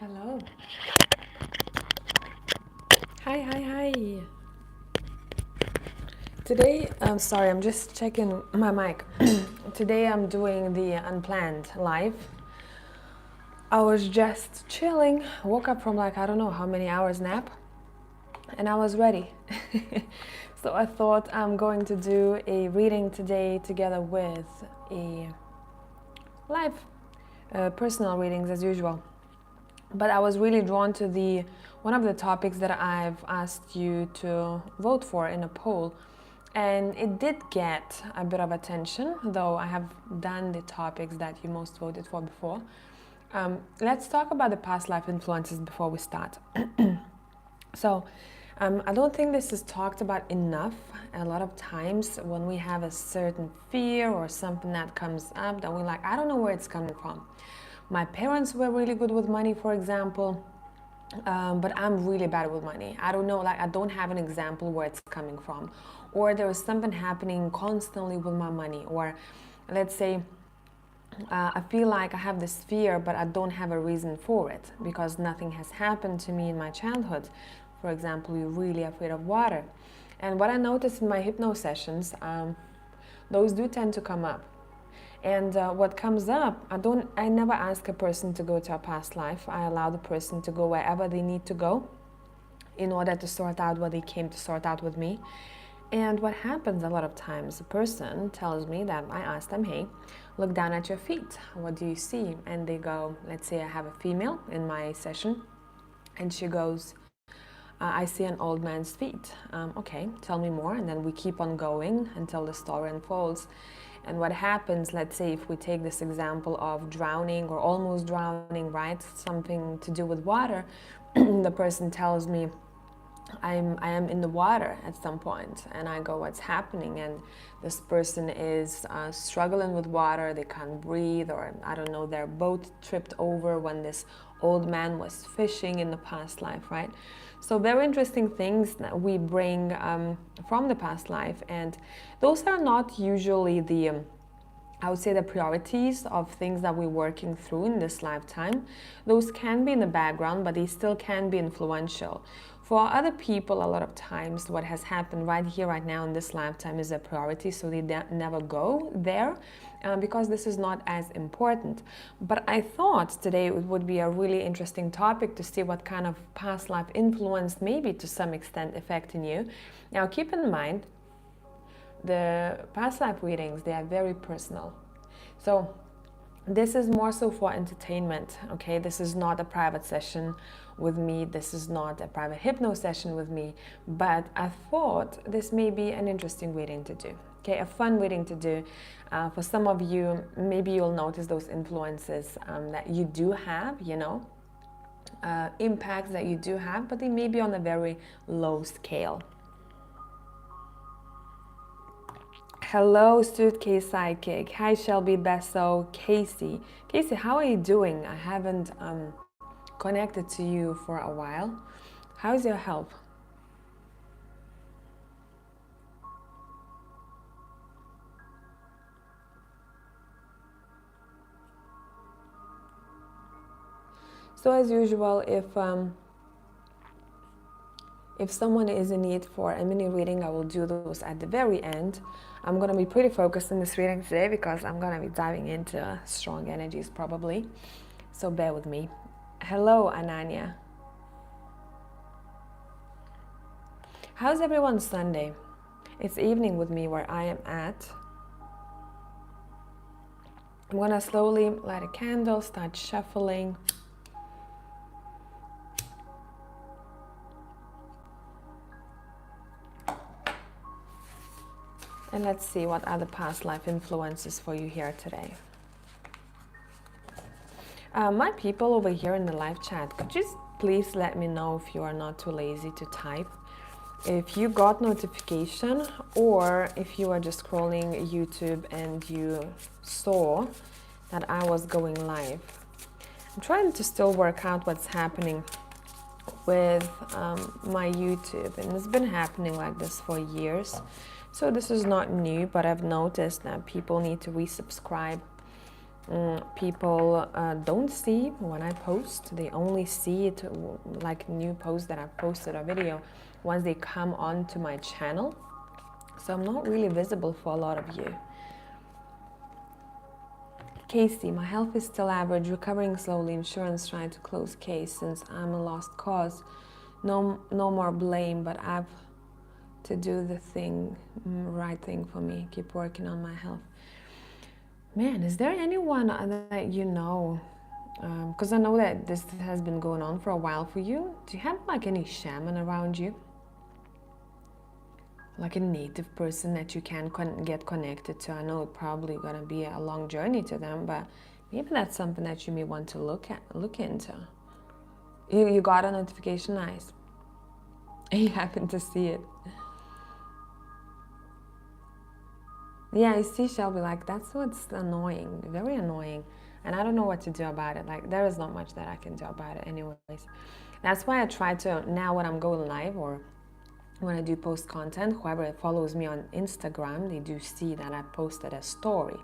Hello. Hi, hi, hi. Today, I'm sorry, I'm just checking my mic. Today I'm doing the unplanned live. I was just chilling, woke up from like I don't know how many hours nap, and I was ready. So I thought I'm going to do a reading today together with a live personal readings as usual. But I was really drawn to the one of the topics that I've asked you to vote for in a poll, and it did get a bit of attention, though I have done the topics that you most voted for before. Let's talk about the past life influences before we start. So, I don't think this is talked about enough. A lot of times, when we have a certain fear or something that comes up, that we're like, I don't know where it's coming from. My parents were really good with money, for example, but I'm really bad with money. I don't know, like, I don't have an example where it's coming from. Or there is something happening constantly with my money. Or let's say, I feel like I have this fear, but I don't have a reason for it because nothing has happened to me in my childhood. For example, you're really afraid of water. And what I noticed in my hypno sessions, those do tend to come up. And what comes up, I never ask a person to go to a past life. I allow the person to go wherever they need to go in order to sort out what they came to sort out with me. And what happens a lot of times, a person tells me that I ask them, hey, look down at your feet. What do you see? And they go, let's say I have a female in my session, and she goes, I see an old man's feet. Okay, tell me more. And then we keep on going until the story unfolds. And what happens, let's say if we take this example of drowning or almost drowning, right? Something to do with water, the person tells me, I am in the water at some point, and I go, what's happening? And this person is struggling with water, they can't breathe, or I don't know, their boat tripped over when this old man was fishing in the past life, right? So very interesting things that we bring from the past life, and those are not usually the I would say the priorities of things that we're working through in this lifetime. Those can be in the background, but they still can be influential. For other people, a lot of times what has happened right here, right now in this lifetime is a priority, so they never go there because this is not as important. But I thought today it would be a really interesting topic to see what kind of past life influence, maybe to some extent, affecting you. Now, keep in mind, the past life readings, they are very personal. So this is more so for entertainment, okay? This is not a private session with me. This is not a private hypno session with me. But I thought this may be an interesting reading to do, okay? A fun reading to do. For some of you, maybe you'll notice those influences that you do have, impacts that you do have, but they may be on a very low scale. Hello, Suitcase Sidekick. Hi, Shelby Besso, Casey. Casey, how are you doing? I haven't connected to you for a while. How's your health? So as usual, if someone is in need for a mini reading, I will do those at the very end. I'm going to be pretty focused in this reading today because I'm going to be diving into strong energies probably. So bear with me. Hello, Ananya. How's everyone's Sunday? It's evening with me where I am at. I'm going to slowly light a candle, start shuffling. And let's see what other past life influences for you here today. My people over here in the live chat, could you please let me know if you are not too lazy to type? If you got notification or if you are just scrolling YouTube and you saw that I was going live. I'm trying to still work out what's happening with my YouTube, and it's been happening like this for years. So this is not new, but I've noticed that people need to resubscribe. people don't see when I post. They only see it like new posts that I've posted a video once they come onto my channel. So I'm not really visible for a lot of you. Casey, my health is still average, recovering slowly, insurance trying to close case since I'm a lost cause. No more blame, but I've to do the right thing for me. Keep working on my health. Man, is there anyone that you know? Because I know that this has been going on for a while for you. Do you have like any shaman around you? Like a native person that you can get connected to? I know it's probably gonna be a long journey to them, but maybe that's something that you may want to look into. You got a notification, nice. You happen to see it. Yeah, I see Shelby, like that's what's annoying, very annoying. And I don't know what to do about it. Like there is not much that I can do about it anyways. That's why I try to, now when I'm going live or when I do post content, whoever follows me on Instagram, they do see that I posted a story.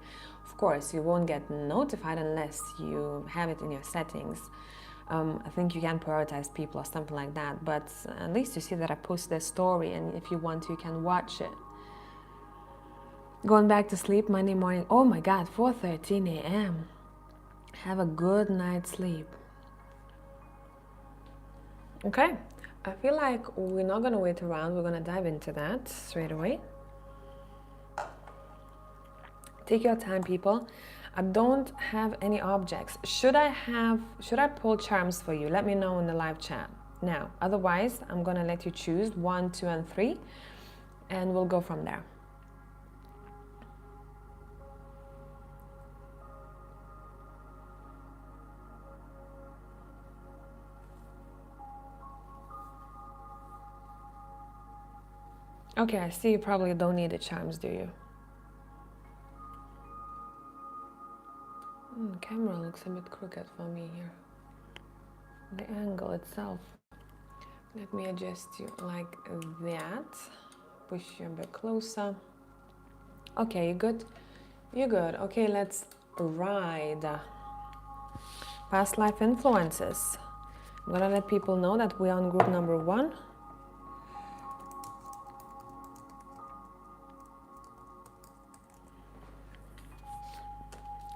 Of course, you won't get notified unless you have it in your settings. I think you can prioritize people or something like that, but at least you see that I posted a story, and if you want to, you can watch it. Going back to sleep Monday morning. Oh my God, 4:13 a.m. Have a good night's sleep. Okay, I feel like we're not gonna wait around. We're gonna dive into that straight away. Take your time, people. I don't have any objects. Should I pull charms for you? Let me know in the live chat now. Otherwise, I'm gonna let you choose 1, 2, and 3, and we'll go from there. Okay, I see you probably don't need the charms, do you? Camera looks a bit crooked for me here. The angle itself. Let me adjust you like that. Push you a bit closer. Okay, you good? You're good. Okay, let's ride. Past life influences. I'm gonna let people know that we're on group number 1.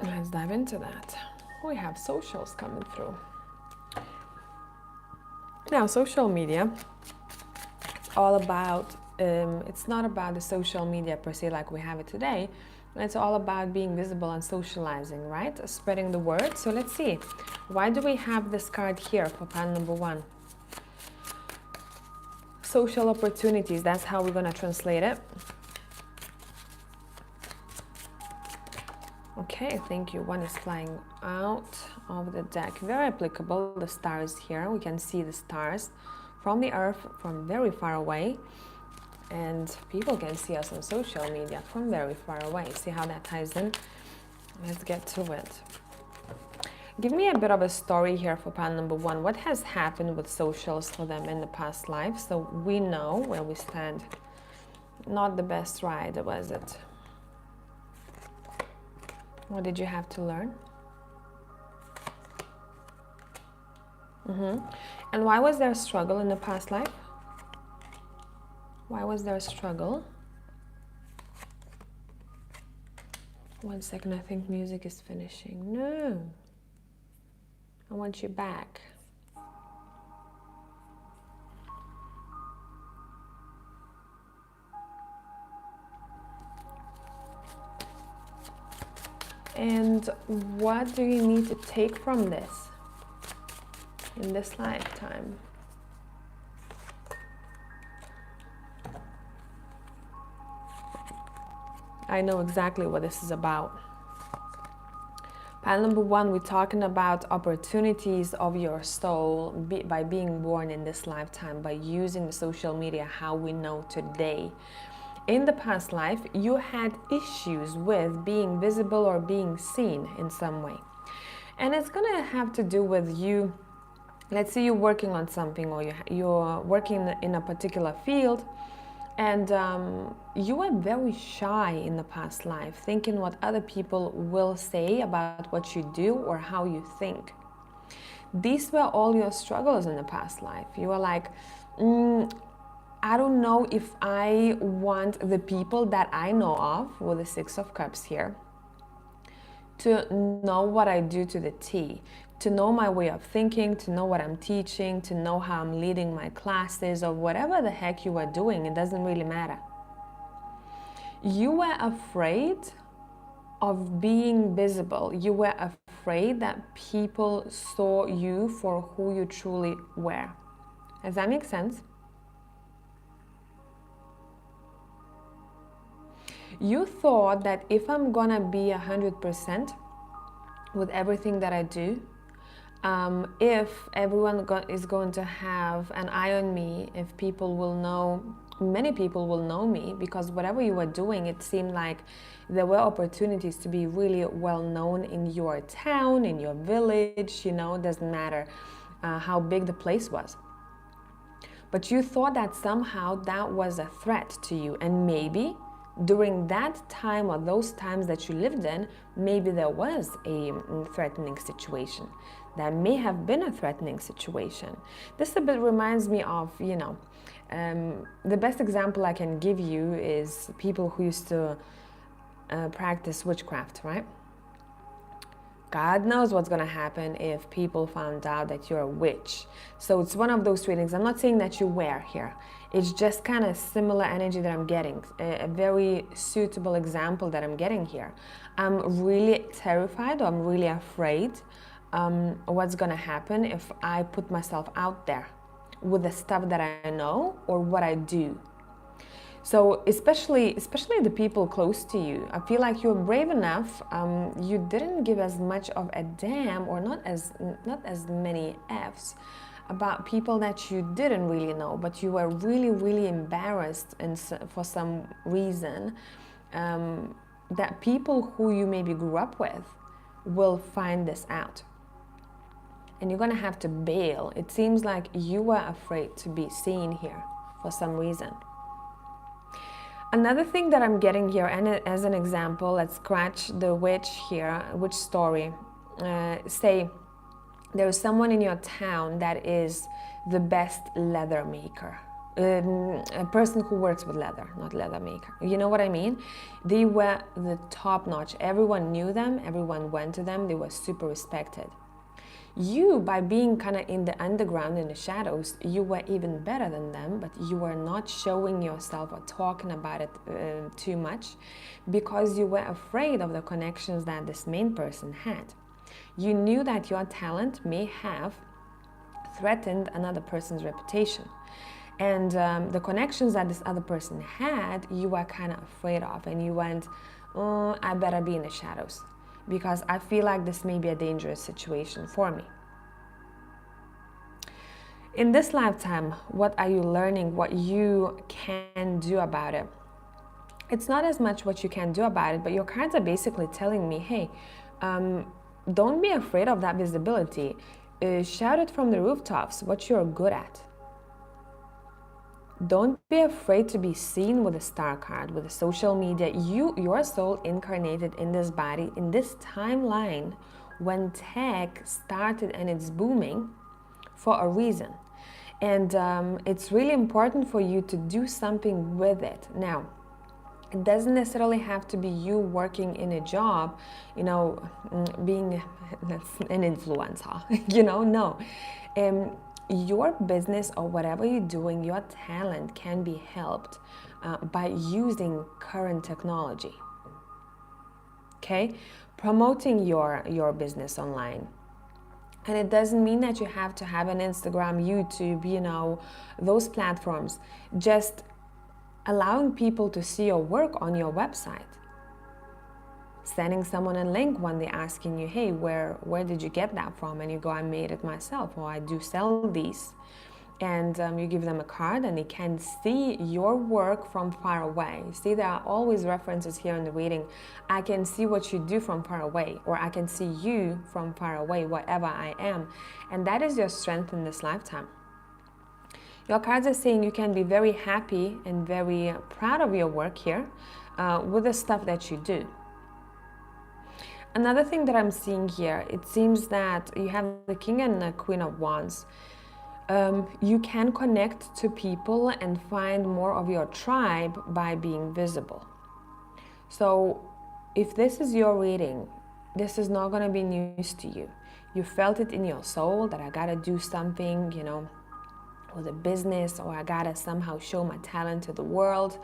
Let's dive into that. We have socials coming through. Now, social media, it's all about, it's not about the social media per se like we have it today. It's all about being visible and socializing, right? Spreading the word. So let's see. Why do we have this card here for pile number 1? Social opportunities, that's how we're gonna translate it. Okay, thank you. 1 is flying out of the deck. Very applicable. The stars here. We can see the stars from the earth from very far away. And people can see us on social media from very far away. See how that ties in? Let's get to it. Give me a bit of a story here for pile number 1. What has happened with socials for them in the past life? So we know where we stand. Not the best ride, was it? What did you have to learn? And why was there a struggle in the past life? Why was there a struggle? 1 second, I think music is finishing. No. I want you back. And what do you need to take from this in this lifetime? I know exactly what this is about. Pile number 1, we're talking about opportunities of your soul by being born in this lifetime, by using the social media how we know today. In the past life, you had issues with being visible or being seen in some way. And it's gonna have to do with you. Let's say you're working on something, or you're working in a particular field, And you were very shy in the past life, thinking what other people will say about what you do or how you think. These were all your struggles in the past life. You were like, I don't know if I want the people that I know of, with the Six of Cups here, to know what I do to the T, to know my way of thinking, to know what I'm teaching, to know how I'm leading my classes, or whatever the heck you are doing. It doesn't really matter. You were afraid of being visible. You were afraid that people saw you for who you truly were. Does that make sense? You thought that if I'm gonna be 100% with everything that I do, if everyone is going to have an eye on me, if people will know, many people will know me, because whatever you were doing, it seemed like there were opportunities to be really well known in your town, in your village, you know, it doesn't matter how big the place was. But you thought that somehow that was a threat to you, and maybe during that time or those times that you lived in, maybe there was a threatening situation. That may have been a threatening situation. This a bit reminds me of, you know, the best example I can give you is people who used to practice witchcraft, right? God knows what's going to happen if people found out that you're a witch. So it's one of those readings. I'm not saying that you were here. It's just kind of similar energy that I'm getting. A very suitable example that I'm getting here. I'm really terrified, or I'm really afraid what's going to happen if I put myself out there with the stuff that I know or what I do. So especially the people close to you, I feel like you're brave enough. You didn't give as much of a damn, or not as many Fs about people that you didn't really know, but you were really embarrassed, and for some reason that people who you maybe grew up with will find this out, and you're gonna have to bail. It seems like you were afraid to be seen here for some reason. Another thing that I'm getting here, and as an example, let's scratch the witch here, witch story. Say there's someone in your town that is the best leather maker. A person who works with leather, not leather maker. You know what I mean? They were the top notch. Everyone knew them, everyone went to them, they were super respected. You, by being kind of in the underground, in the shadows, you were even better than them, but you were not showing yourself or talking about it too much, because you were afraid of the connections that this main person had. You knew that your talent may have threatened another person's reputation. And the connections that this other person had, you were kind of afraid of, and you went, oh, I better be in the shadows, because I feel like this may be a dangerous situation for me. In this lifetime, what are you learning? What you can do about it? It's not as much what you can do about it, but your cards are basically telling me, hey, don't be afraid of that visibility. Shout it from the rooftops what you're good at. Don't be afraid to be seen with a star card, with the social media. Your soul incarnated in this body, in this timeline, when tech started and it's booming for a reason. And it's really important for you to do something with it. Now, it doesn't necessarily have to be you working in a job, you know, being an influencer, you know, no. Your business or whatever you're doing, your talent can be helped by using current technology. Okay? Promoting your business online. And it doesn't mean that you have to have an Instagram, YouTube, you know, those platforms. Just allowing people to see your work on your website. Sending someone a link when they're asking you, hey, where did you get that from? And you go, I made it myself, or I do sell these. And you give them a card, and they can see your work from far away. See, there are always references here in the reading. I can see what you do from far away, or I can see you from far away, whatever I am. And that is your strength in this lifetime. Your cards are saying you can be very happy and very proud of your work here with the stuff that you do. Another thing that I'm seeing here, it seems that you have the King and the Queen of Wands. You can connect to people and find more of your tribe by being visible. So if this is your reading, this is not going to be news to you. You felt it in your soul that I got to do something, you know, with a business, or I got to somehow show my talent to the world,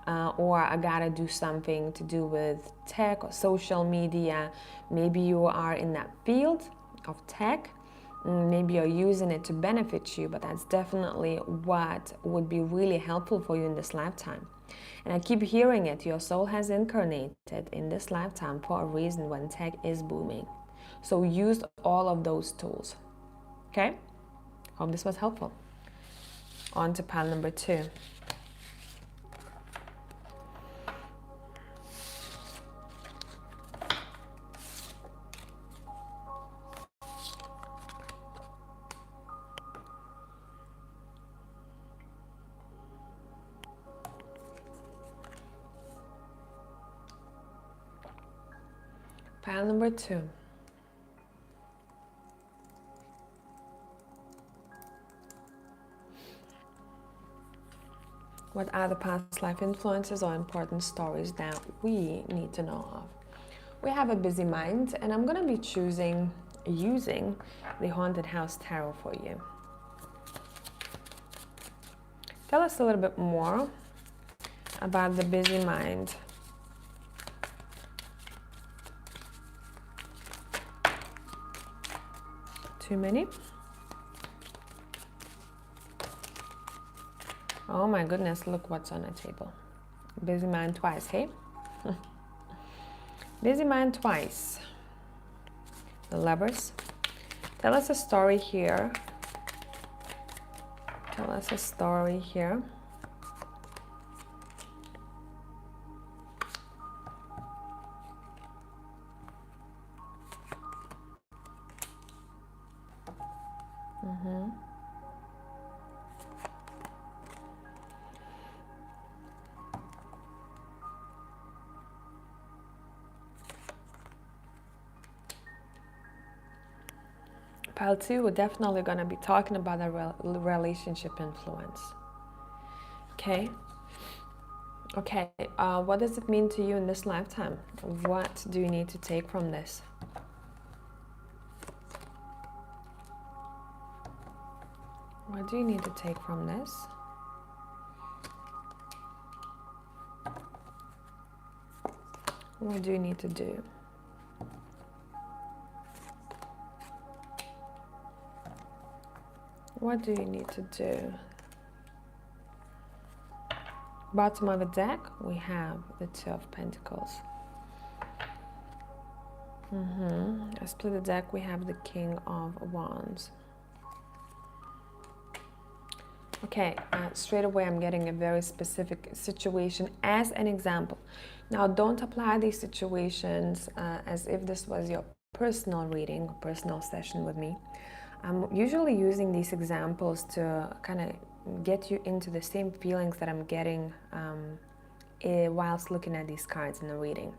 or I got to do something to do with tech or social media. Maybe you are in that field of tech. Maybe you're using it to benefit you, but that's definitely what would be really helpful for you in this lifetime. And I keep hearing it, your soul has incarnated in this lifetime for a reason when tech is booming. So use all of those tools. Okay? Hope this was helpful. On to pile number 2. Pile number 2. What are the past life influences or important stories that we need to know of? We have a busy mind, and I'm going to be using the Haunted House Tarot for you. Tell us a little bit more about the busy mind. Too many? Oh my goodness, look what's on the table. Busy mind twice, hey? Busy mind twice. The Lovers. Tell us a story here. Tell us a story here. Pile 2, we're definitely going to be talking about a relationship influence. Okay? Okay, what does it mean to you in this lifetime? What do you need to take from this? What do you need to take from this? What do you need to do? What do you need to do? Bottom of the deck, we have the Two of Pentacles. I split the deck, we have the King of Wands. Okay, straight away I'm getting a very specific situation as an example. Now don't apply these situations as if this was your personal reading, personal session with me. I'm usually using these examples to kind of get you into the same feelings that I'm getting whilst looking at these cards in the reading.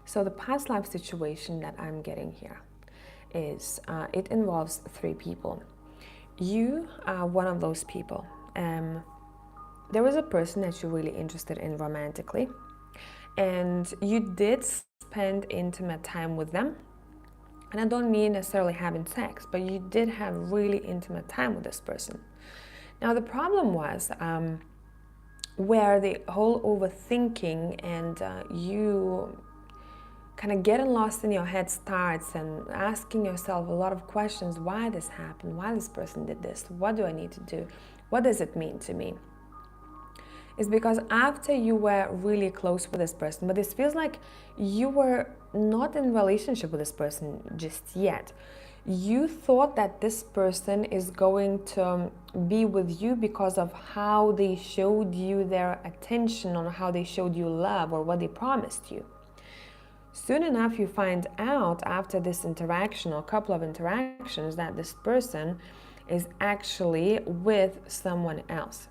So the past life situation that I'm getting here is, it involves 3 people. You are one of those people. There was a person that you're really interested in romantically, and you did spend intimate time with them. And I don't mean necessarily having sex, but you did have really intimate time with this person. Now the problem was where the whole overthinking and you kind of getting lost in your head starts, and asking yourself a lot of questions. Why this happened? Why this person did this? What do I need to do? What does it mean to me? Is because after you were really close with this person, but this feels like you were not in relationship with this person just yet. You thought that this person is going to be with you because of how they showed you their attention, or how they showed you love, or what they promised you. Soon enough, you find out after this interaction or a couple of interactions that this person is actually with someone else.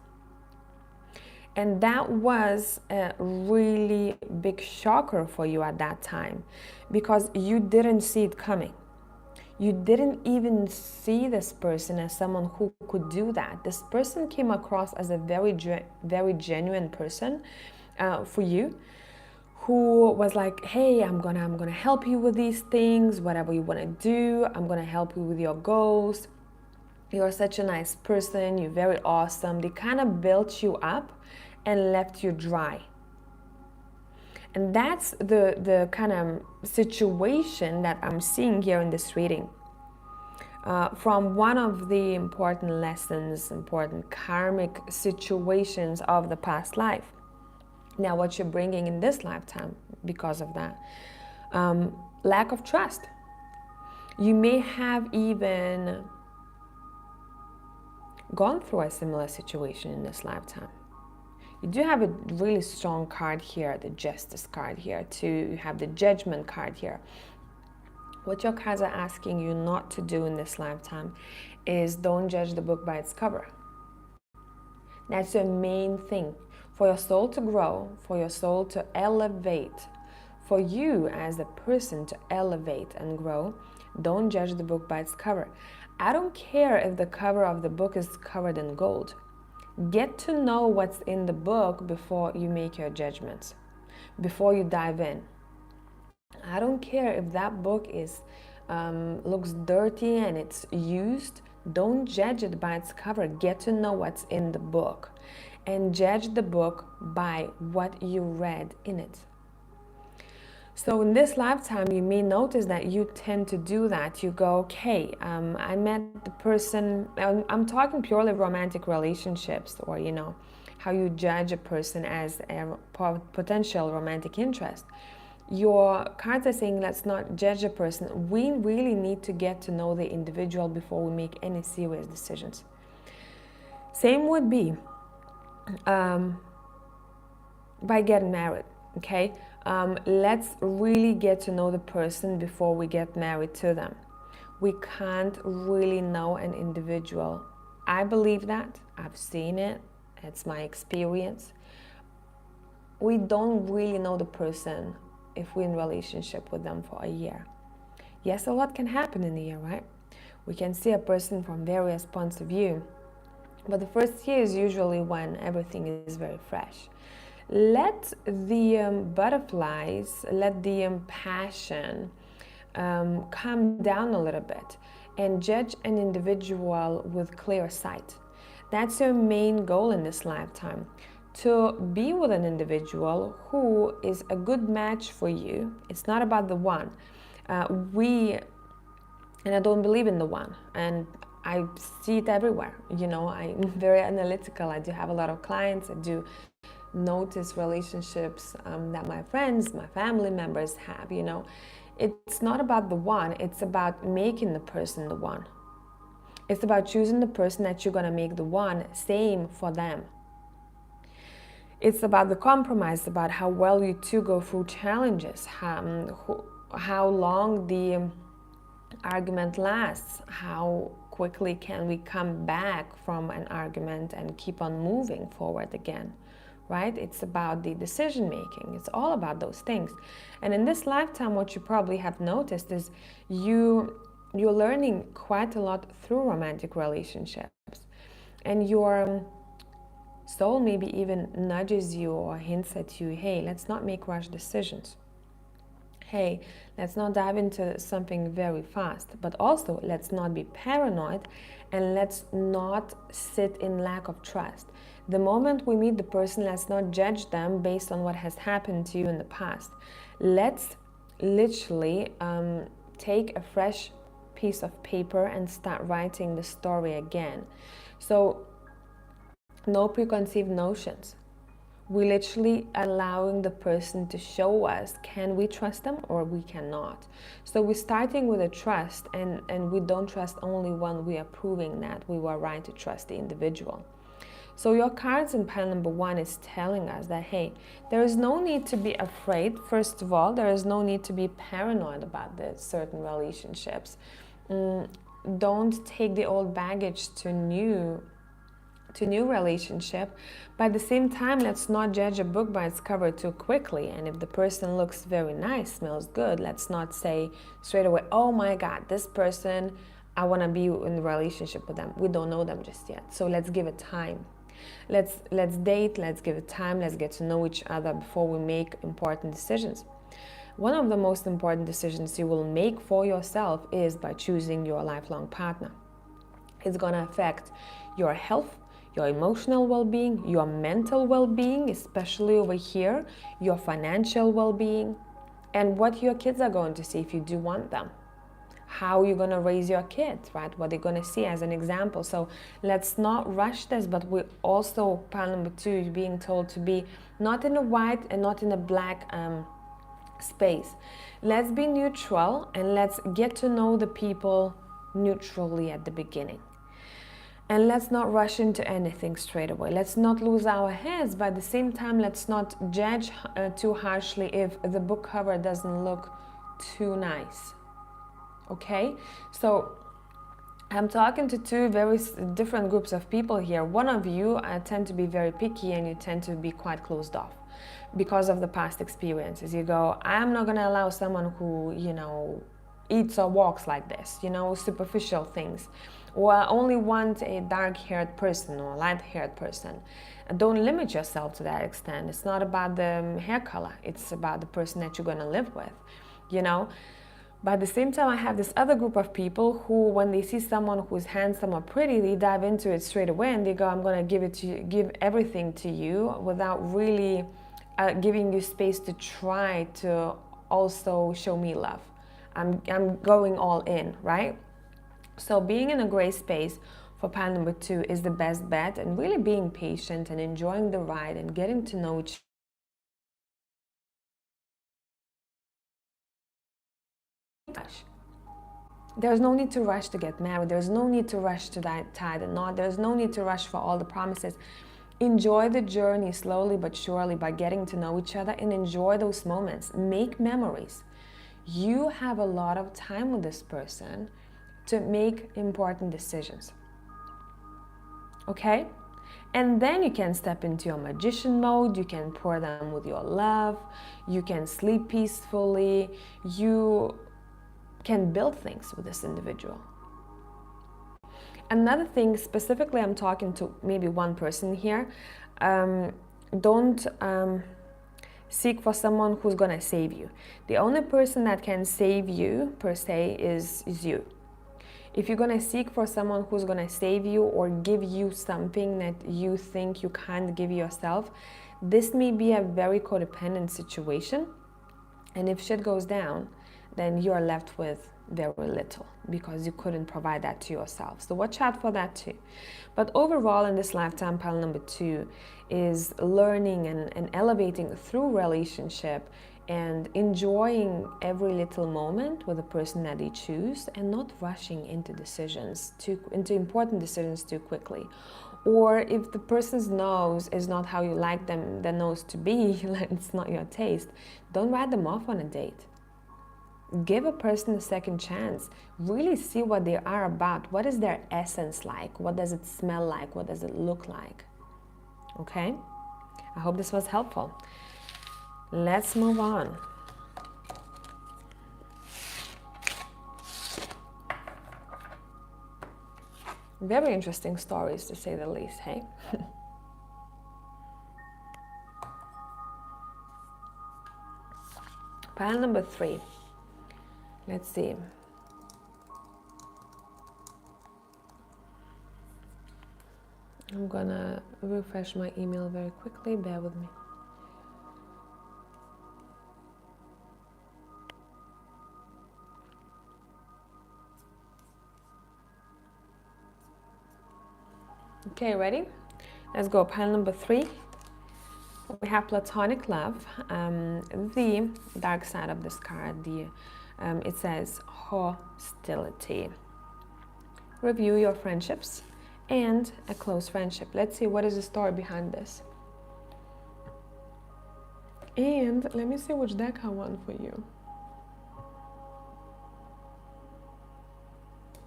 And that was a really big shocker for you at that time, because you didn't see it coming. You didn't even see this person as someone who could do that. This person came across as a very genuine person for you, who was like, hey, I'm gonna help you with these things, whatever you want to do. I'm gonna help you with your goals. You're such a nice person. You're very awesome. They kind of built you up and left you dry. And that's the kind of situation that I'm seeing here in this reading. From one of the important lessons, important karmic situations of the past life. Now, what you're bringing in this lifetime because of that. Lack of trust. You may have even gone through a similar situation in this lifetime. You do have a really strong card here, the Justice card here too. You have the Judgment card here. What your cards are asking you not to do in this lifetime is don't judge the book by its cover. That's your main thing. For your soul to grow, for your soul to elevate, for you as a person to elevate and grow, don't judge the book by its cover. I don't care if the cover of the book is covered in gold. Get to know what's in the book before you make your judgments, before you dive in. I don't care if that book is looks dirty and it's used. Don't judge it by its cover. Get to know what's in the book and judge the book by what you read in it. So in this lifetime, you may notice that you tend to do that. You go, okay, I met the person. I'm talking purely romantic relationships, or how you judge a person as a potential romantic interest. Your cards are saying let's not judge a person. We really need to get to know the individual before we make any serious decisions. Same would be by getting married, okay? Let's really get to know the person before we get married to them. We can't really know an individual. I believe that. I've seen it. It's my experience. We don't really know the person if we're in relationship with them for a year. Yes, a lot can happen in a year, right? We can see a person from various points of view. But the first year is usually when everything is very fresh. Let the butterflies, let the passion calm down a little bit and judge an individual with clear sight. That's your main goal in this lifetime, to be with an individual who is a good match for you. It's not about the one. And I don't believe in the one. And I see it everywhere. I'm very analytical. I do have a lot of clients. I do notice relationships that my friends, my family members have. It's not about the one. It's about making the person the one. It's about choosing the person that you're going to make the one. Same for them. It's about the compromise, about how well you two go through challenges, how long the argument lasts, how quickly can we come back from an argument and keep on moving forward again, right? It's about the decision making. It's all about those things. And in this lifetime, what you probably have noticed is you're learning quite a lot through romantic relationships, and your soul maybe even nudges you or hints at you, hey, let's not make rash decisions. Hey, let's not dive into something very fast, but also let's not be paranoid, and let's not sit in lack of trust. The moment we meet the person, let's not judge them based on what has happened to you in the past. Let's literally take a fresh piece of paper and start writing the story again. So no preconceived notions. We literally allowing the person to show us, can we trust them or we cannot. So we're starting with a trust, and we don't trust only when we are proving that we were right to trust the individual. So your cards in pile number 1 is telling us that, hey, there is no need to be afraid. First of all, there is no need to be paranoid about the certain relationships. don't take the old baggage to new relationship. But at the same time, let's not judge a book by its cover too quickly. And if the person looks very nice, smells good, let's not say straight away, oh my god, this person, I want to be in a relationship with them. We don't know them just yet, so let's give it time. Let's date, let's give it time, let's get to know each other before we make important decisions. One of the most important decisions you will make for yourself is by choosing your lifelong partner. It's going to affect your health, your emotional well-being, your mental well-being, especially over here, your financial well-being, and what your kids are going to see if you do want them. How you're going to raise your kids, right? What they're going to see as an example. So let's not rush this, but we also, part number 2 is being told to be not in a white and not in a black space. Let's be neutral and let's get to know the people neutrally at the beginning. And let's not rush into anything straight away. Let's not lose our heads, but at the same time, let's not judge too harshly if the book cover doesn't look too nice. Okay? So I'm talking to two very different groups of people here. One of you tend to be very picky and you tend to be quite closed off because of the past experiences. You go, I'm not going to allow someone who, eats or walks like this, superficial things. Or I only want a dark-haired person or a light-haired person. Don't limit yourself to that extent. It's not about the hair color. It's about the person that you're going to live with, But at the same time, I have this other group of people who, when they see someone who's handsome or pretty, they dive into it straight away and they go, I'm going to give everything to you without really giving you space to try to also show me love. I'm going all in, right? So being in a gray space for part number 2 is the best bet, and really being patient and enjoying the ride and getting to know each other. There's no need to rush to get married. There's no need to rush to tie the knot. There's no need to rush for all the promises. Enjoy the journey slowly but surely by getting to know each other, and enjoy those moments. Make memories. You have a lot of time with this person to make important decisions. Okay? And then you can step into your magician mode. You can pour them with your love. You can sleep peacefully. You can build things with this individual. Another thing, specifically, I'm talking to maybe one person here. Don't seek for someone who's going to save you. The only person that can save you, per se, is you. If you're going to seek for someone who's going to save you or give you something that you think you can't give yourself, this may be a very codependent situation. And if shit goes down, then you are left with very little because you couldn't provide that to yourself. So watch out for that too. But overall, in this lifetime, pile number 2 is learning and elevating through relationship and enjoying every little moment with the person that they choose, and not rushing into into important decisions too quickly. Or if the person's nose is not how you like their nose to be, it's not your taste, don't write them off on a date. Give a person a second chance. Really see what they are about. What is their essence like? What does it smell like? What does it look like? Okay? I hope this was helpful. Let's move on. Very interesting stories, to say the least, hey? Pile number 3. Let's see. I'm gonna refresh my email very quickly. Bear with me. Okay, ready? Let's go. Pile number 3. We have platonic love. The dark side of this card, it says hostility. Review your friendships and a close friendship. Let's see what is the story behind this. And let me see which deck I want for you.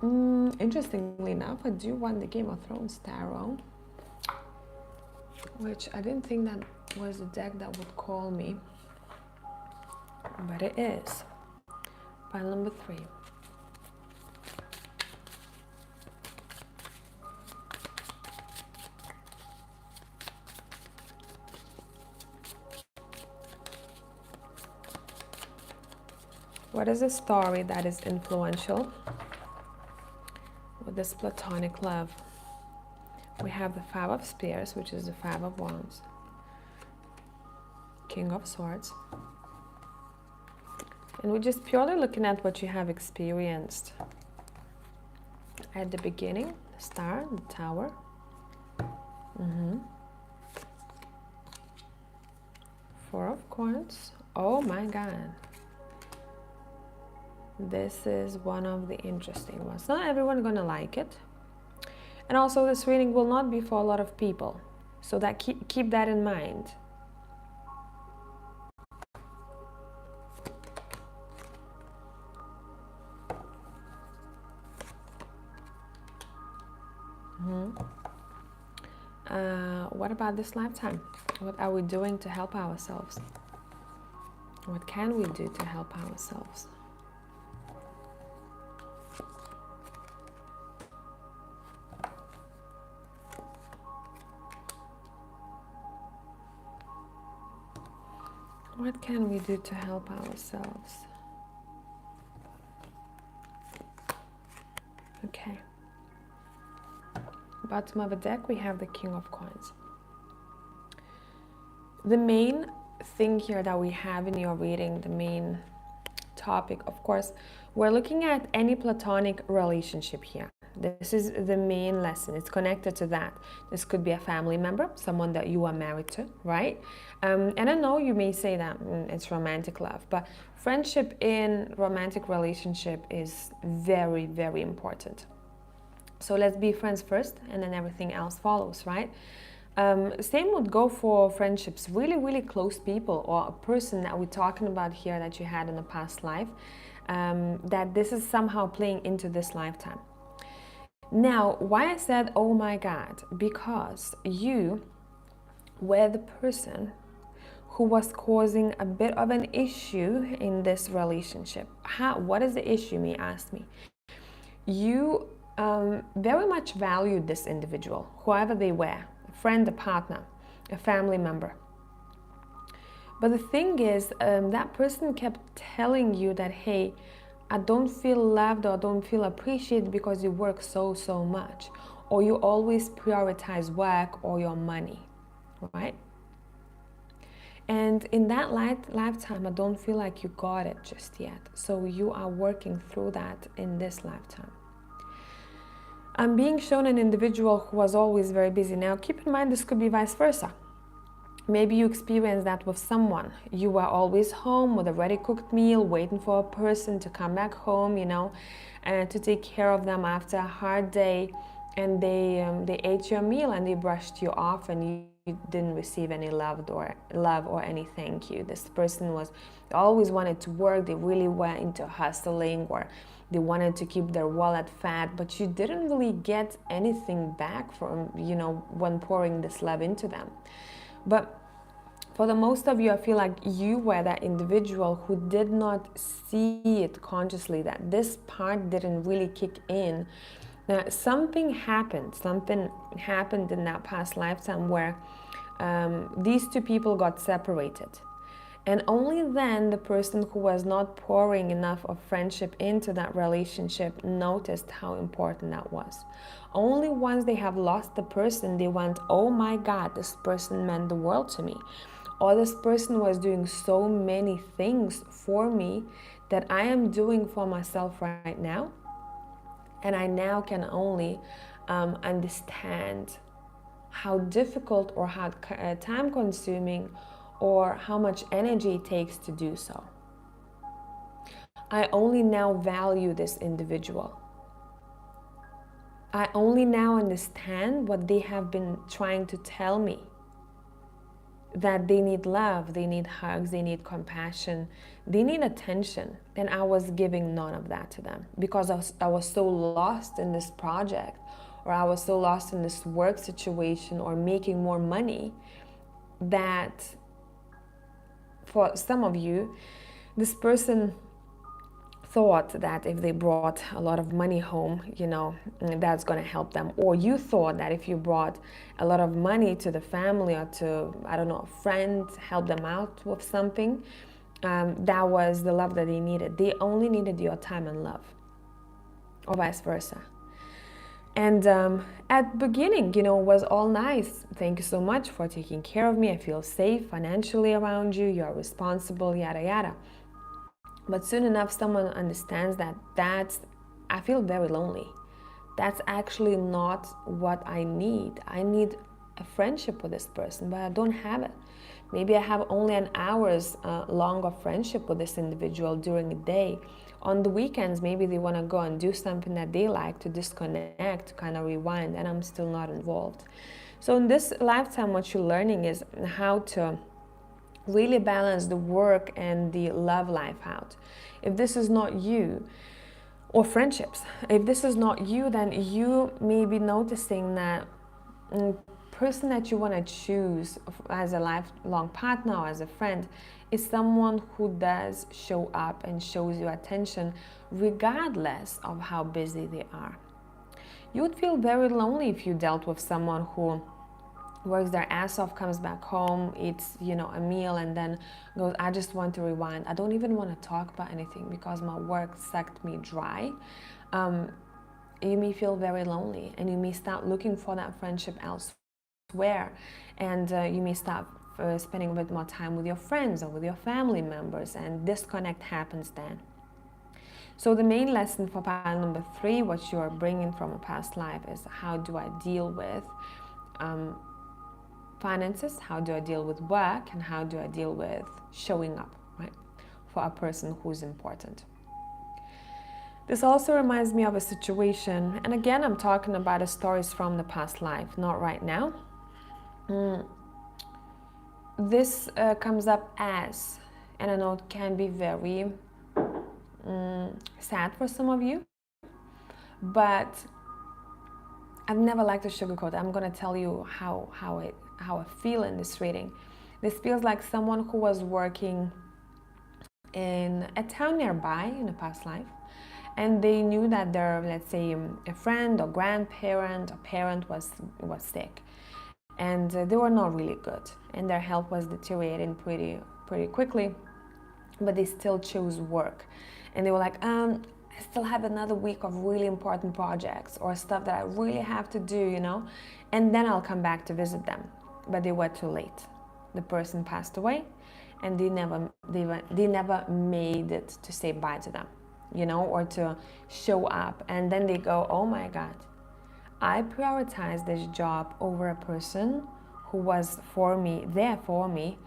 Interestingly enough, I do want the Game of Thrones Tarot, which I didn't think that was a deck that would call me, but it is. Pile number 3. What is a story that is influential with this platonic love? We have the 5 of Spears, which is the 5 of Wands, King of Swords. And we're just purely looking at what you have experienced at the beginning, the Star, the Tower. Four of Coins. Oh my God. This is one of the interesting ones. Not everyone gonna like it. And also this reading will not be for a lot of people. So that keep that in mind. What about this lifetime? What are we doing to help ourselves? What can we do to help ourselves? What can we do to help ourselves? Okay. Bottom of the deck, we have the King of Coins. The main thing here that we have in your reading, the main topic, of course, we're looking at any platonic relationship here. This is the main lesson. It's connected to that. This could be a family member, someone that you are married to, right? And I know you may say that it's romantic love, but friendship in romantic relationship is very, very important. So let's be friends first, and then everything else follows, right? Same would go for friendships, really, really close people, or a person that we're talking about here that you had in a past life, that this is somehow playing into this lifetime. Now, why I said, oh my God, because you were the person who was causing a bit of an issue in this relationship. What is the issue, me ask me? You very much valued this individual, whoever they were, a friend, a partner, a family member. But the thing is, that person kept telling you that, hey, I don't feel loved or don't feel appreciated because you work so much, or you always prioritize work or your money, right? And in that lifetime, I don't feel like you got it just yet. So you are working through that in this lifetime. I'm being shown an individual who was always very busy. Now, keep in mind, this could be vice versa. Maybe you experienced that with someone. You were always home with a ready cooked meal, waiting for a person to come back home, you know, and to take care of them after a hard day. And they ate your meal and they brushed you off, and you didn't receive any love or any thank you. This person they always wanted to work. They really were into hustling, or they wanted to keep their wallet fat, but you didn't really get anything back from, you know, when pouring this love into them. But for the most of you, I feel like you were that individual who did not see it consciously, that this part didn't really kick in. Now, something happened in that past lifetime where these two people got separated. And only then the person who was not pouring enough of friendship into that relationship noticed how important that was. Only once they have lost the person, they went, oh my God, this person meant the world to me. Or this person was doing so many things for me that I am doing for myself right now. And I now can only understand how difficult or how time consuming or how much energy it takes to do so. I only now value this individual. I only now understand what they have been trying to tell me. that they need love, they need hugs, they need compassion, they need attention. And I was giving none of that to them because I was so lost in this project, or I was so lost in this work situation or making more money, that for some of you, this person thought that if they brought a lot of money home, that's going to help them. Or you thought that if you brought a lot of money to the family or to, I don't know, a friend, help them out with something, that was the love that they needed. They only needed your time and love, or vice versa. And at the beginning, it was all nice. Thank you so much for taking care of me. I feel safe financially around you. You're responsible, yada, yada. But soon enough, someone understands that I feel very lonely. That's actually not what I need. I need a friendship with this person, but I don't have it. Maybe I have only an hour's long of friendship with this individual during the day. On the weekends, maybe they want to go and do something that they like, to disconnect, to kind of rewind, and I'm still not involved. So in this lifetime, what you're learning is how to really balance the work and the love life out. If this is not you, or friendships, if this is not you, then you may be noticing that person that you want to choose as a lifelong partner or as a friend is someone who does show up and shows you attention regardless of how busy they are. You would feel very lonely if you dealt with someone who works their ass off, comes back home, eats, a meal, and then goes, I just want to rewind. I don't even want to talk about anything because my work sucked me dry. You may feel very lonely, and you may start looking for that friendship elsewhere. And you may start spending a bit more time with your friends or with your family members, and disconnect happens then. So the main lesson for pile number 3, what you're bringing from a past life, is how do I deal with finances, how do I deal with work, and how do I deal with showing up, right, for a person who's important. This also reminds me of a situation, and again, I'm talking about the stories from the past life, not right now. This comes up as, and I know it can be very sad for some of you, but I've never liked to sugarcoat. I'm going to tell you how I feel in this reading. This feels like someone who was working in a town nearby in a past life, and they knew that their, let's say, a friend or grandparent or parent was sick, and they were not really good, and their health was deteriorating pretty quickly, but they still chose work, and they were like, I still have another week of really important projects or stuff that I really have to do, and then I'll come back to visit them. But they were too late. The person passed away, and they never made it to say bye to them, or to show up. And then they go, oh my God, I prioritized this job over a person who was there for me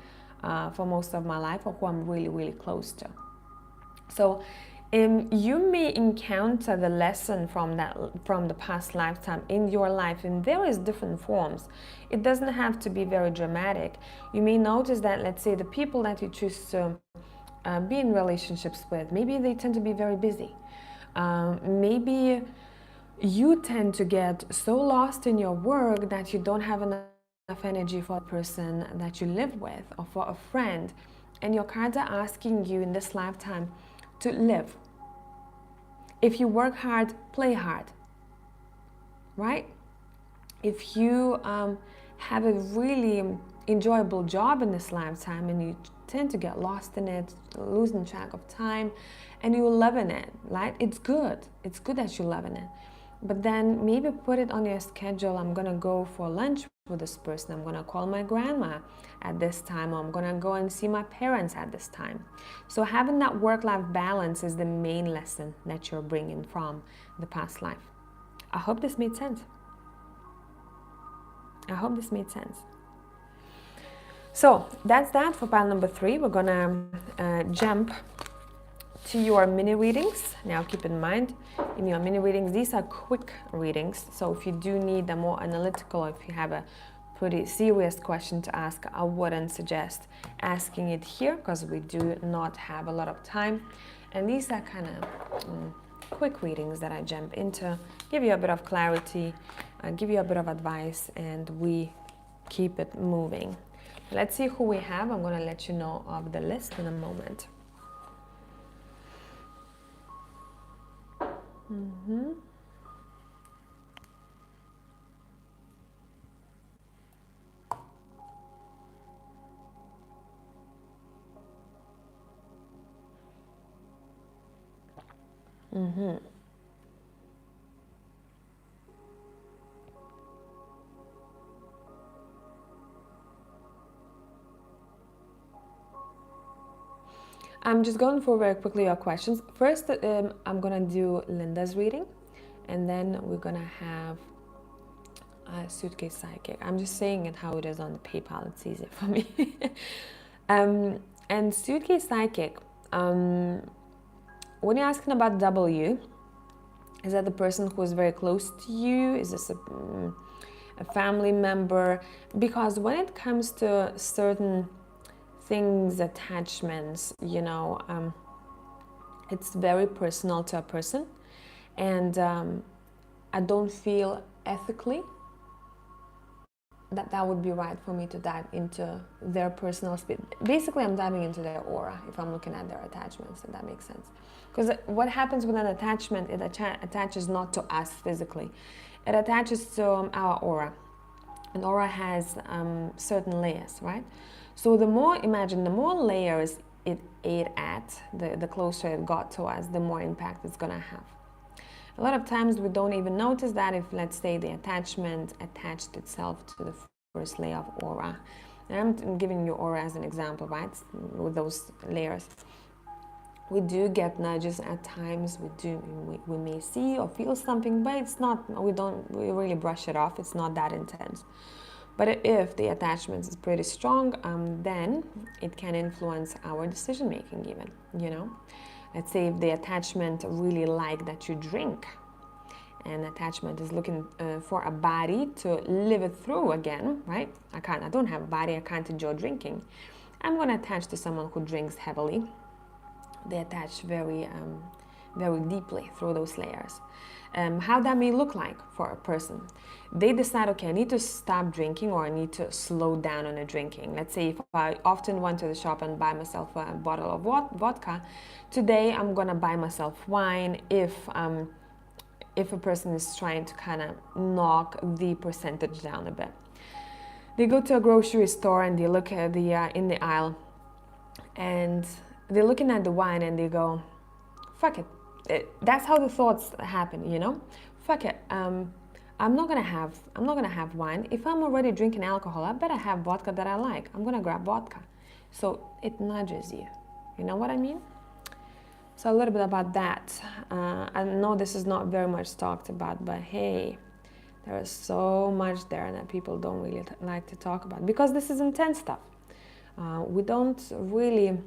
for most of my life, or who I'm really, really close to. So you may encounter the lesson from the past lifetime in your life in various different forms. It doesn't have to be very dramatic. You may notice that, let's say, the people that you choose to be in relationships with, maybe they tend to be very busy. Maybe you tend to get so lost in your work that you don't have enough energy for a person that you live with or for a friend, and your cards are asking you in this lifetime to live. If you work hard, play hard, right? If you have a really enjoyable job in this lifetime and you tend to get lost in it, losing track of time, and you're loving it, right? It's good. It's good that you're loving it. But then maybe put it on your schedule. I'm gonna go for lunch with this person. I'm gonna call my grandma at this time, or I'm gonna go and see my parents at this time. So having that work-life balance is the main lesson that you're bringing from the past life. I hope this made sense. I hope this made sense. So that's that for pile number 3. We're gonna jump to your mini readings. Now keep in mind, in your mini readings, these are quick readings. So if you do need a more analytical, if you have a pretty serious question to ask, I wouldn't suggest asking it here because we do not have a lot of time. And these are kind of quick readings that I jump into, give you a bit of clarity, give you a bit of advice, and we keep it moving. Let's see who we have. I'm going to let you know of the list in a moment. I'm just going through very quickly your questions. First, I'm gonna do Linda's reading, and then we're gonna have a Suitcase Psychic. I'm just saying it how it is on the PayPal. It's easier for me. And Suitcase Psychic, when you're asking about W, is that the person who is very close to you? Is this a family member? Because when it comes to certain things, attachments, you know, it's very personal to a person, and I don't feel ethically that would be right for me to dive into their personal space. Basically, I'm diving into their aura if I'm looking at their attachments, if that makes sense. Because what happens with an attachment, it attaches not to us physically, it attaches to our aura. An aura has certain layers, right? So the more, imagine, the more layers it ate at, the closer it got to us, the more impact it's gonna have. A lot of times we don't even notice that if, let's say, the attachment attached itself to the first layer of aura. And I'm giving you aura as an example, right? With those layers. We do get nudges at times, we may see or feel something, but it's not, we really brush it off, it's not that intense. But if the attachment is pretty strong, then it can influence our decision making even, you know. Let's say if the attachment really like that you drink, and attachment is looking for a body to live it through again, right? I don't have a body, I can't enjoy drinking. I'm going to attach to someone who drinks heavily. They attach very deeply through those layers. How that may look like for a person. They decide, okay, I need to stop drinking, or I need to slow down on the drinking. Let's say if I often went to the shop and buy myself a bottle of vodka, today I'm gonna buy myself wine if a person is trying to kind of knock the percentage down a bit. They go to a grocery store and they look at in the aisle, and they're looking at the wine and they go, fuck it. That's how the thoughts happen, you know. Fuck it. I'm not gonna have wine. If I'm already drinking alcohol, I better have vodka that I like. I'm gonna grab vodka. So it nudges you. You know what I mean? So a little bit about that. I know this is not very much talked about, but hey, there is so much there that people don't really like to talk about, because this is intense stuff. We don't really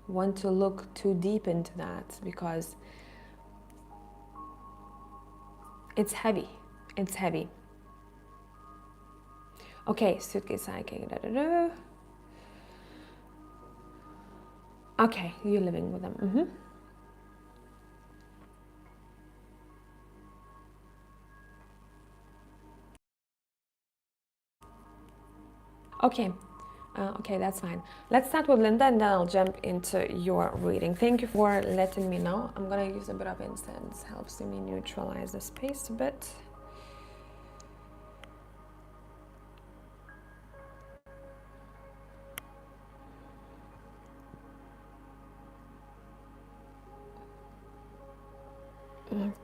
want to look too deep into that because it's heavy. It's heavy. Okay, Suitcase Psychic. Okay, you're living with them. Okay. Okay, that's fine. Let's start with Linda and then I'll jump into your reading. Thank you for letting me know. I'm gonna use a bit of incense. Helps me neutralize the space a bit.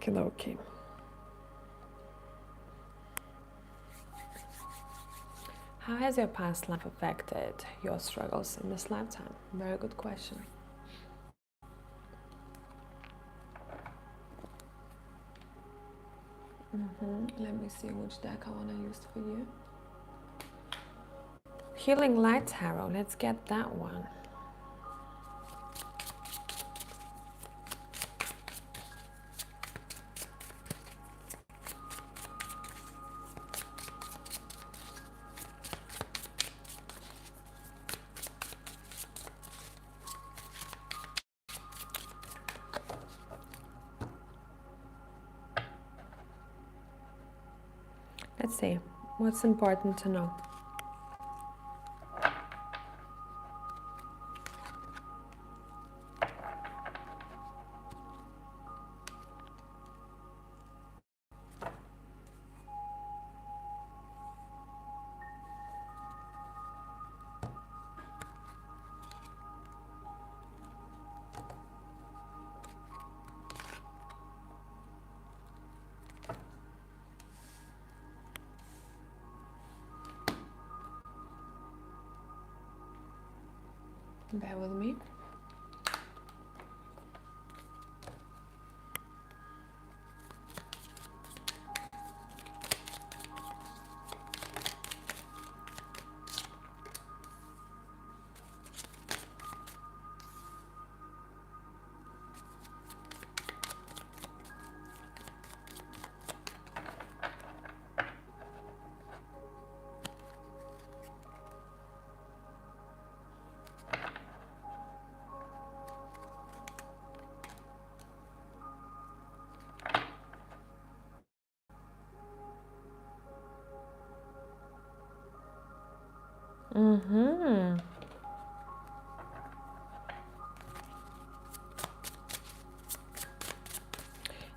Okay. How has your past life affected your struggles in this lifetime? Very good question. Let me see which deck I want to use for you. Healing Light Tarot. Let's get that one. Let's see. What's important to know? Bear with me. Mm-hmm.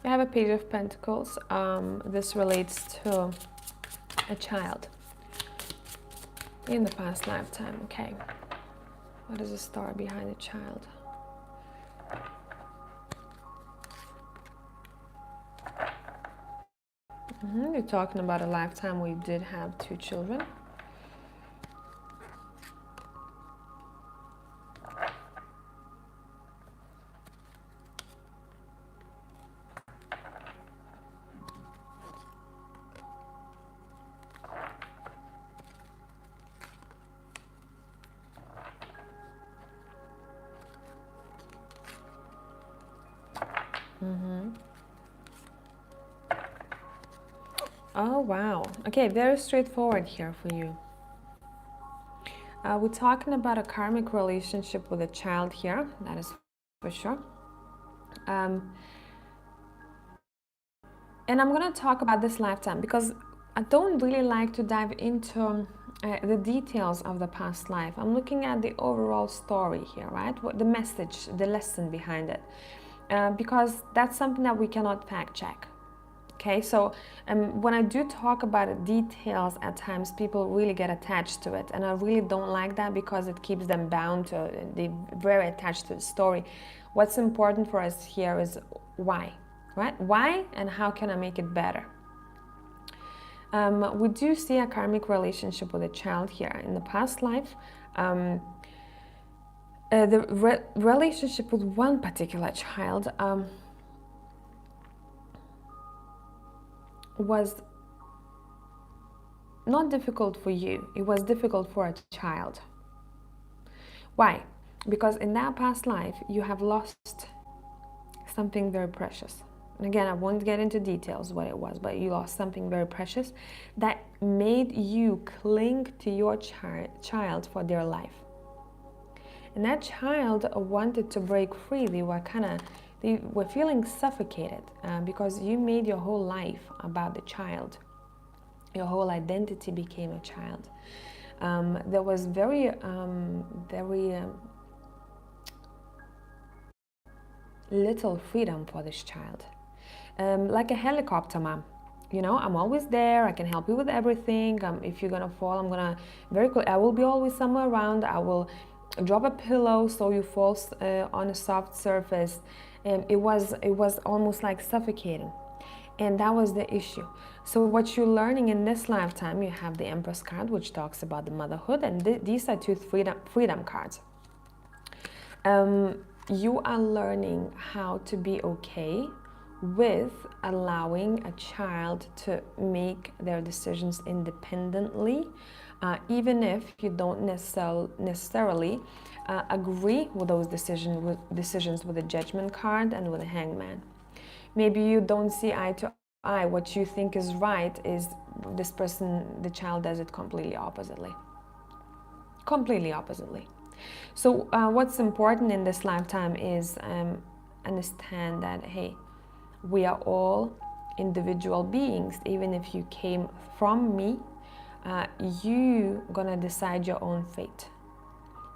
You have a Page of Pentacles. This relates to a child in the past lifetime. Okay. What is the story behind the child? You're talking about a lifetime where you did have 2 children. Oh, wow. Okay, very straightforward here for you. We're talking about a karmic relationship with a child here, that is for sure. And I'm going to talk about this lifetime because I don't really like to dive into the details of the past life. I'm looking at the overall story here, right? What the message, the lesson behind it. Because that's something that we cannot fact check. Okay, so when I do talk about the details, at times people really get attached to it, and I really don't like that because it keeps them bound to it. They're very attached to the story. What's important for us here is why, right? Why and how can I make it better? We do see a karmic relationship with a child here in the past life. The relationship with one particular child was not difficult for you. It was difficult for a child. Why? Because in that past life, you have lost something very precious. And again, I won't get into details what it was, but you lost something very precious that made you cling to your child for their life. And that child wanted to break free. They were feeling suffocated because you made your whole life about the child. Your whole identity became a child. There was very little freedom for this child. Like a helicopter mom. You know, I'm always there. I can help you with everything. If you're gonna fall, I will be always somewhere around. I will drop a pillow so you fall on a soft surface. It was almost like suffocating, and that was the issue. So what you're learning in this lifetime, you have the Empress card, which talks about the motherhood, and these are 2 freedom cards. You are learning how to be okay with allowing a child to make their decisions independently, even if you don't necessarily agree with those decisions with the Judgment card and with the Hangman. Maybe you don't see eye to eye. What you think is right is this person, the child, does it completely oppositely. Completely oppositely. So what's important in this lifetime is understand that, hey, we are all individual beings. Even if you came from me, you gonna decide your own fate.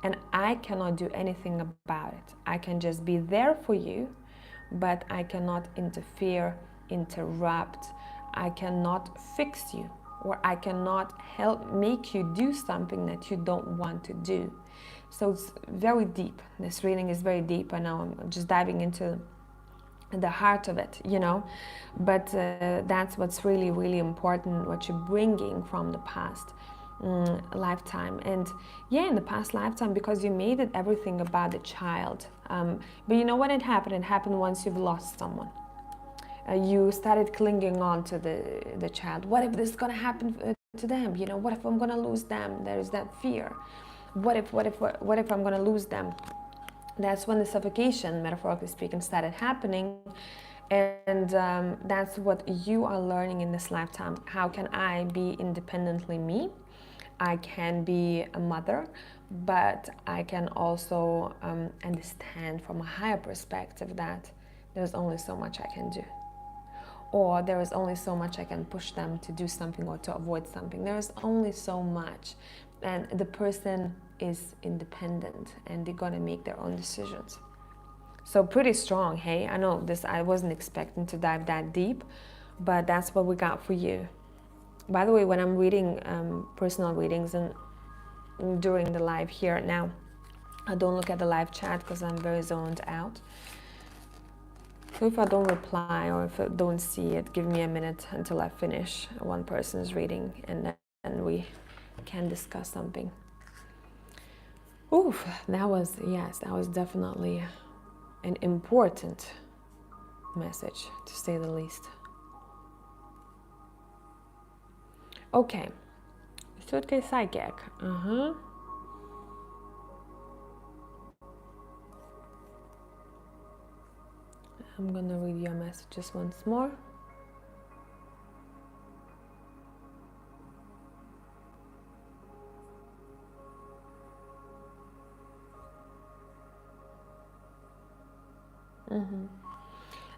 And I cannot do anything about it. I can just be there for you, but I cannot interfere, interrupt. I cannot fix you, or I cannot help make you do something that you don't want to do. So it's very deep. This reading is very deep. I know I'm just diving into the heart of it, you know, but that's what's really, really important, what you're bringing from the past lifetime. And yeah, in the past lifetime, because you made it everything about the child, but you know when it happened once you've lost someone. You started clinging on to the child. What if this is gonna happen to them? You know, what if I'm gonna lose them? There's that fear. What if I'm gonna lose them? That's when the suffocation, metaphorically speaking, started happening. And that's what you are learning in this lifetime. How can I be independently me? I can be a mother, but I can also understand from a higher perspective that there's only so much I can do. Or there is only so much I can push them to do something or to avoid something. There is only so much. And the person is independent and they're gonna make their own decisions. So pretty strong, hey? I know this, I wasn't expecting to dive that deep, but that's what we got for you. By the way, when I'm reading personal readings and during the live here now, I don't look at the live chat because I'm very zoned out. So if I don't reply or if I don't see it, give me a minute until I finish one person's reading, and then we can discuss something. Oof, that was definitely an important message, to say the least. Okay, suitcase psychic. I'm gonna read your messages once more.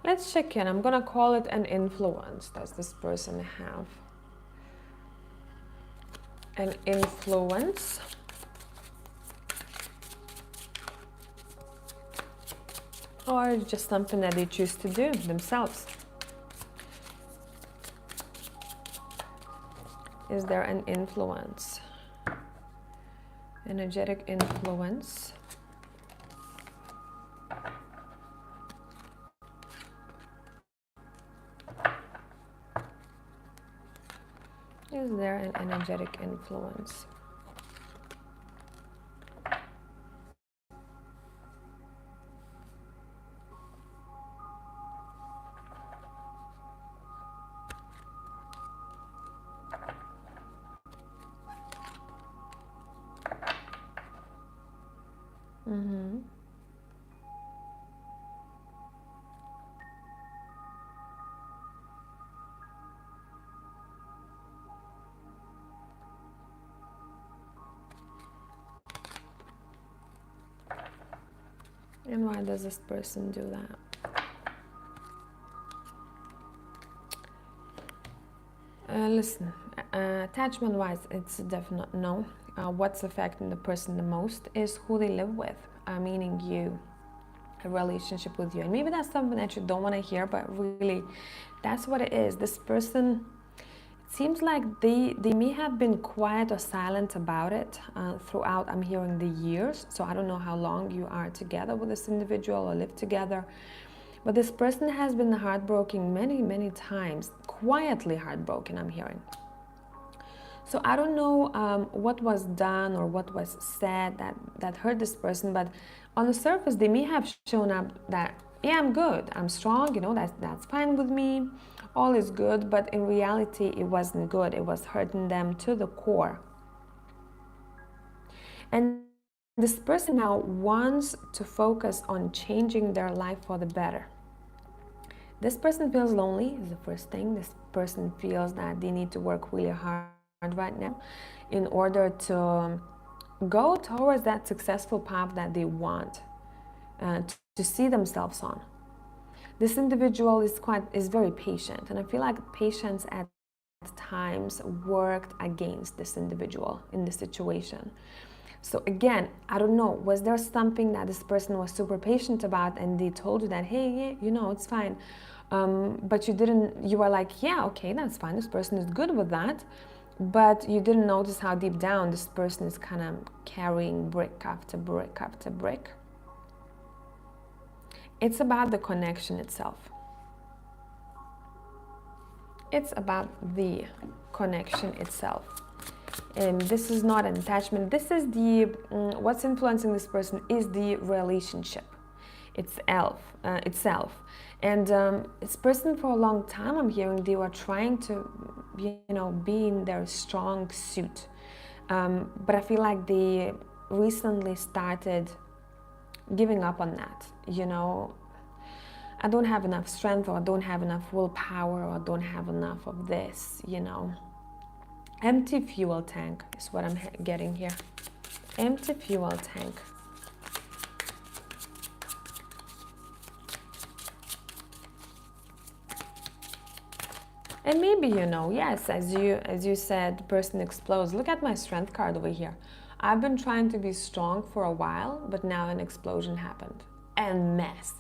Let's check in. I'm gonna call it an influence. Does this person have an influence? Or it's just something that they choose to do themselves? Is there an influence? Energetic influence. Is there an energetic influence? And why does this person do that? Listen, attachment-wise, it's a definite no. What's affecting the person the most is who they live with, meaning you, a relationship with you. And maybe that's something that you don't want to hear, but really, that's what it is. This person, it seems like they may have been quiet or silent about it throughout, I'm hearing, the years. So I don't know how long you are together with this individual or live together. But this person has been heartbroken many, many times, quietly heartbroken, I'm hearing. So I don't know what was done or what was said that hurt this person, but on the surface, they may have shown up that, yeah, I'm good, I'm strong, you know, that's fine with me, all is good, but in reality, it wasn't good. It was hurting them to the core. And this person now wants to focus on changing their life for the better. This person feels lonely, is the first thing. This person feels that they need to work really hard right now in order to go towards that successful path that they want to see themselves on. This individual is very patient, and I feel like patience at times worked against this individual in this situation. So again, I don't know, was there something that this person was super patient about and they told you that, hey, yeah, you know, it's fine. But you were like, yeah, okay, that's fine. This person is good with that. But you didn't notice how deep down this person is kind of carrying brick after brick after brick. It's about the connection itself. It's about the connection itself. And this is not an attachment. This is what's influencing this person is the relationship itself. And this person for a long time, I'm hearing they were trying to, be in their strong suit. But I feel like they recently started giving up on that. I don't have enough strength, or I don't have enough willpower, or I don't have enough of this, Empty fuel tank is what I'm getting here. Empty fuel tank. And maybe, yes, as you said, the person explodes. Look at my strength card over here. I've been trying to be strong for a while, but now an explosion happened. And mess,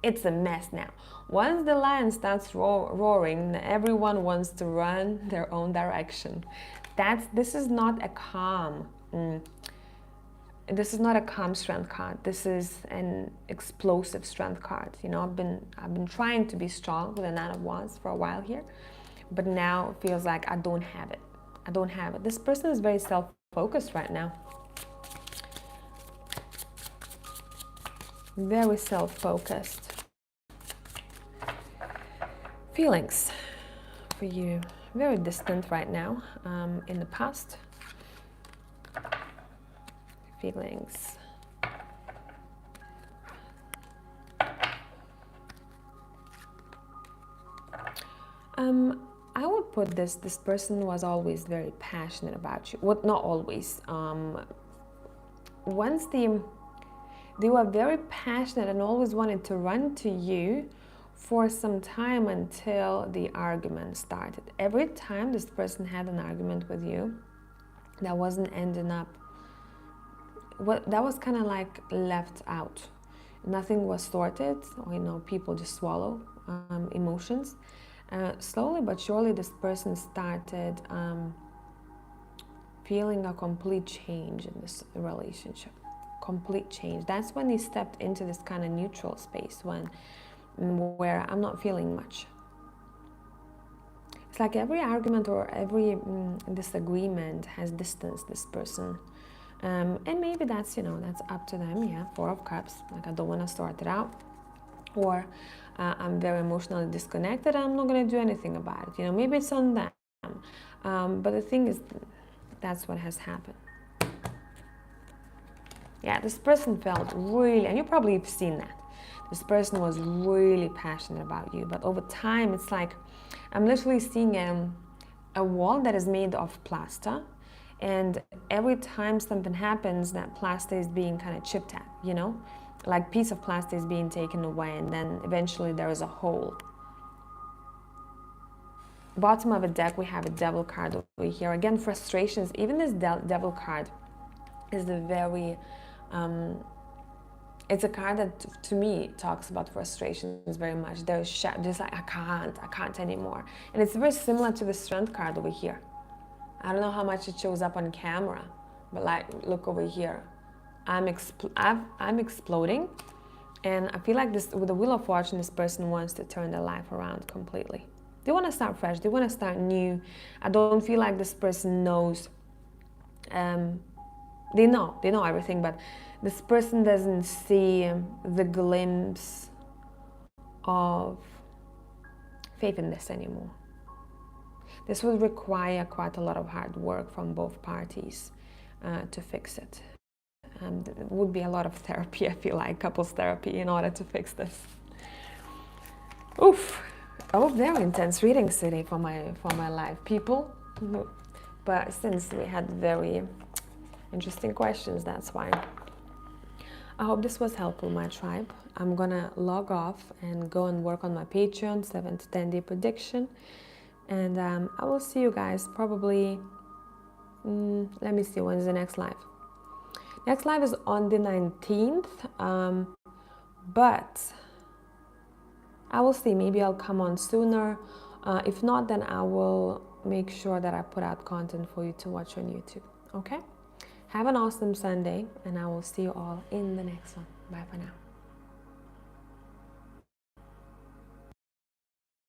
it's a mess now. Once the lion starts roaring, everyone wants to run their own direction. This is not a calm. This is not a calm strength card. This is an explosive strength card. I've been trying to be strong with the Nine of Wands for a while here, but now it feels like I don't have it. I don't have it. This person is very self-focused right now. Very self-focused. Feelings for you, very distant right now. In the past, feelings. I would put this person was always very passionate about you. Well, not always. Once they were very passionate and always wanted to run to you for some time until the argument started. Every time this person had an argument with you that wasn't ending up, that was kind of like left out. Nothing was sorted, or people just swallow emotions. Slowly but surely this person started feeling a complete change in this relationship. Complete change. That's when they stepped into this kind of neutral space where I'm not feeling much. It's like every argument or every disagreement has distanced this person. And maybe that's up to them. Yeah, Four of Cups. Like, I don't want to sort it out. Or I'm very emotionally disconnected and I'm not going to do anything about it. Maybe it's on them. But the thing is, that's what has happened. Yeah, this person felt really, and you probably have seen that. This person was really passionate about you, but over time, it's like, I'm literally seeing a wall that is made of plaster, and every time something happens, that plaster is being kind of chipped at, like piece of plaster is being taken away, and then eventually there is a hole. Bottom of a deck, we have a Devil card over here. Again, frustrations. Even this Devil card is a very it's a card that to me talks about frustrations very much. There's just like, I can't anymore. And it's very similar to the Strength card over here. I don't know how much it shows up on camera, but like, look over here. I'm exploding, and I feel like this, with the Wheel of Fortune, this person wants to turn their life around completely. They want to start fresh. They want to start new. I don't feel like this person knows. They know everything, but this person doesn't see the glimpse of faith in this anymore. This would require quite a lot of hard work from both parties to fix it. It would be a lot of therapy, I feel like, couples therapy, in order to fix this. Oof. Oh, very intense reading today for my live people. But since we had very interesting questions, that's why. I hope this was helpful, my tribe. I'm gonna log off and go and work on my Patreon 7 to 10 day prediction, and I will see you guys probably. Let me see, when's the next live? Next live is on the 19th, but I will see. Maybe I'll come on sooner. If not, then I will make sure that I put out content for you to watch on YouTube. Okay? Have an awesome Sunday, and I will see you all in the next one. Bye for now.